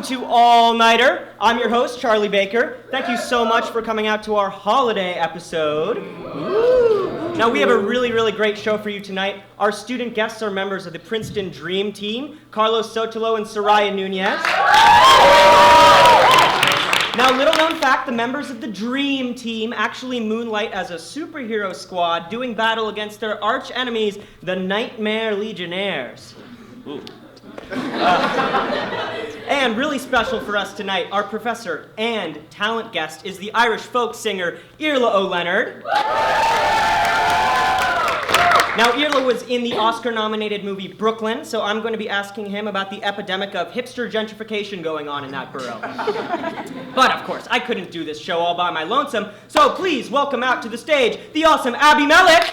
Welcome to All Nighter. I'm your host, Charlie Baker. Thank you so much for coming out to our holiday episode. Woo. Now, we have a really great show for you tonight. Our student guests are members of the Princeton Dream Team, Carlos Sotelo and Soraya Nunez. Now, little known fact, the members of the Dream Team actually moonlight as a superhero squad doing battle against their arch enemies, the Nightmare Legionnaires. Ooh. And really special for us tonight, our professor and talent guest is the Irish folk singer Iarla O'Leonard. Now, Iarla was in the Oscar-nominated movie Brooklyn, so I'm going to be asking him about the epidemic of hipster gentrification going on in that borough. But, of course, I couldn't do this show all by my lonesome, so please welcome out to the stage the awesome Abby Mellick.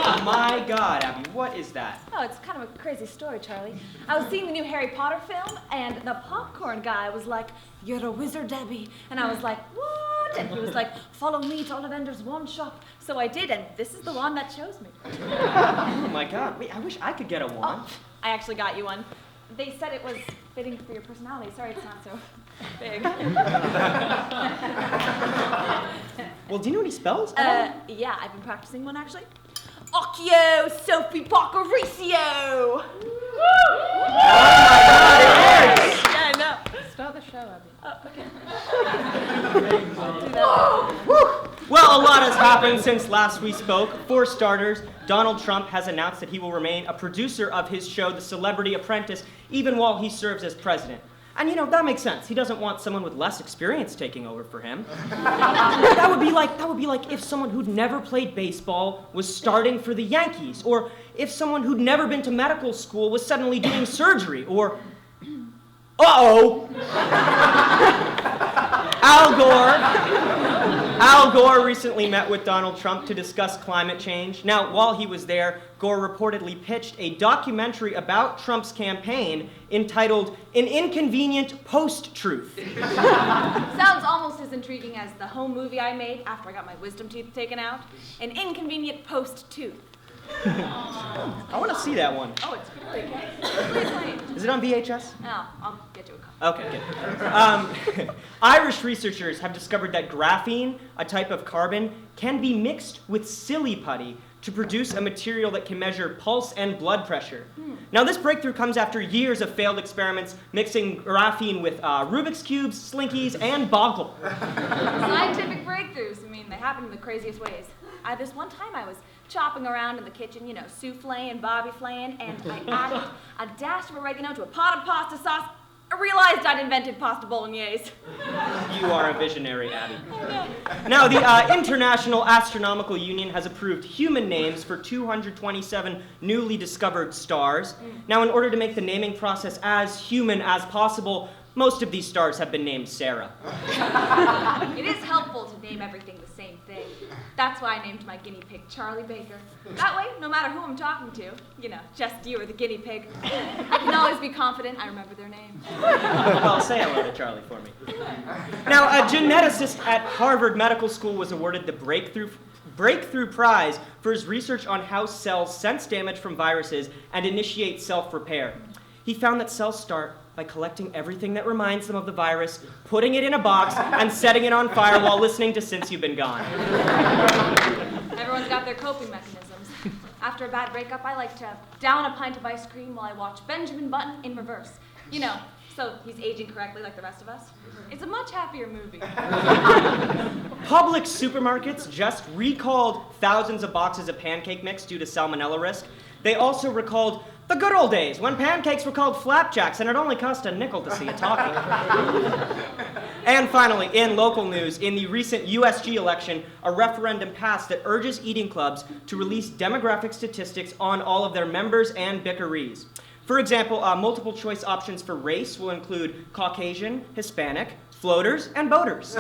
Oh my God, Abby, what is that? Oh, it's kind of a crazy story, Charlie. I was seeing the new Harry Potter film, and the popcorn guy was like, "You're a wizard, Debbie." And I was like, "What?" And he was like, "Follow me to Ollivander's wand shop." So I did, and this is the wand that chose me. Oh my God, wait, I wish I could get a wand. Oh, I actually got you one. They said it was fitting for your personality. Sorry it's not so big. Well, do you know any spells? Yeah, I've been practicing one, actually. Occhio Sophie Pocaricio! Oh my God, it works! Yeah, I know. Start the show, Abby. Oh, okay. Well, a lot has happened since last we spoke. For starters, Donald Trump has announced that he will remain a producer of his show, The Celebrity Apprentice, even while he serves as president. And you know, that makes sense. He doesn't want someone with less experience taking over for him. That would be like if someone who'd never played baseball was starting for the Yankees, or if someone who'd never been to medical school was suddenly doing surgery, or Al Gore recently met with Donald Trump to discuss climate change. Now, while he was there, Gore reportedly pitched a documentary about Trump's campaign entitled An Inconvenient Post-Truth. Sounds almost as intriguing as the home movie I made after I got my wisdom teeth taken out. An Inconvenient Post-Tooth. I want to see that one. Oh, it's pretty good. Please wait. Is it on VHS? No, I'll get you a copy. Okay, good. Irish researchers have discovered that graphene, a type of carbon, can be mixed with silly putty to produce a material that can measure pulse and blood pressure. Now, this breakthrough comes after years of failed experiments mixing graphene with Rubik's Cubes, Slinkies, and Boggle. Scientific breakthroughs, they happen in the craziest ways. This one time I was chopping around in the kitchen, souffle and bobby flaying, and I added a dash of oregano to a pot of pasta sauce. I realized I'd invented pasta bolognese. You are a visionary, Abby. Now, the International Astronomical Union has approved human names for 227 newly discovered stars. Now, in order to make the naming process as human as possible, most of these stars have been named Sarah. It is helpful to name everything the same thing. That's why I named my guinea pig Charlie Baker. That way, no matter who I'm talking to, just you or the guinea pig, I can always be confident I remember their name. Well, say hello to Charlie for me. Now, a geneticist at Harvard Medical School was awarded the Breakthrough Prize for his research on how cells sense damage from viruses and initiate self-repair. He found that cells start by collecting everything that reminds them of the virus, putting it in a box, and setting it on fire while listening to Since You've Been Gone. Everyone's got their coping mechanisms. After a bad breakup, I like to down a pint of ice cream while I watch Benjamin Button in reverse. So he's aging correctly like the rest of us. It's a much happier movie. Public supermarkets just recalled thousands of boxes of pancake mix due to salmonella risk. They also recalled the good old days when pancakes were called flapjacks and it only cost a nickel to see a talkie. And finally, in local news, in the recent USG election, a referendum passed that urges eating clubs to release demographic statistics on all of their members and bickeries. For example, multiple choice options for race will include Caucasian, Hispanic, floaters, and boaters.